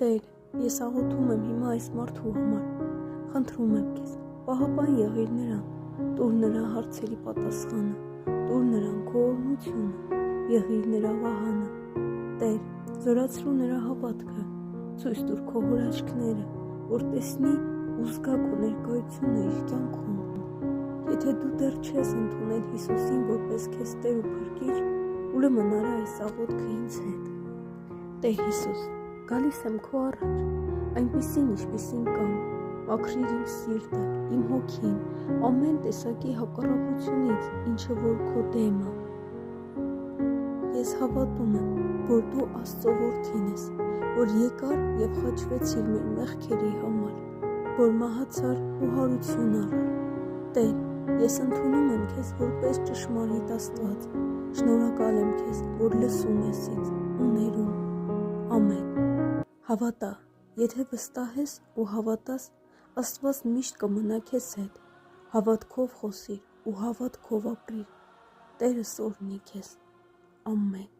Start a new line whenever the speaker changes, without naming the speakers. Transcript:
Տեր, ես աղոթում եմ հիմա այս մարդու համար, խնդրում եմ քեզ, պահապան եղիր նրան, տուր նրա հարցերի պատասխանը, տուր նրան քո օրհնությունը, եղիր նրա վահանը, Տեր, զորացրու նրա հավատքը, ցույց տուր քո հրաշքները, որ տեսնի ու զգա քո ներկայությունը իր կյանքում։ Եթե դու դեռ չես ընդունել Հիսուսին որպես քեզ Տեր ու Փրկիչ, ուրեմն արա այս աղոթքը ինձ հետ։ Տեր Հիսուս, գալիս եմ քո առաջ, այնպիսին ինչպիսին կամ, մաքրիր իմ սիրտը, իմ հոգին, ամեն տեսակի հակառակությունից, ինչը որ քո դեմ է։ Ես հավատում եմ, որ դու Աստծո որդին ես, որ եկար եւ խաչվեցիր մեր մեղքերի համար, որ մահացար ու հարություն առար։ Տեր, ես ընդունում եմ քեզ որպես ճշմարիտ Աստված, շնորհակալ եմ քեզ, որ լսում ես ինձ ու ներում։ Ամեն։ Հավատա, եթե վստահես ու հավատաս, Աստված միշտ կմնա քեզ հետ, հավատքով խոսիր ու հավատքով ապրիր։ Տերը սորհնի քեզ։ Ամեն։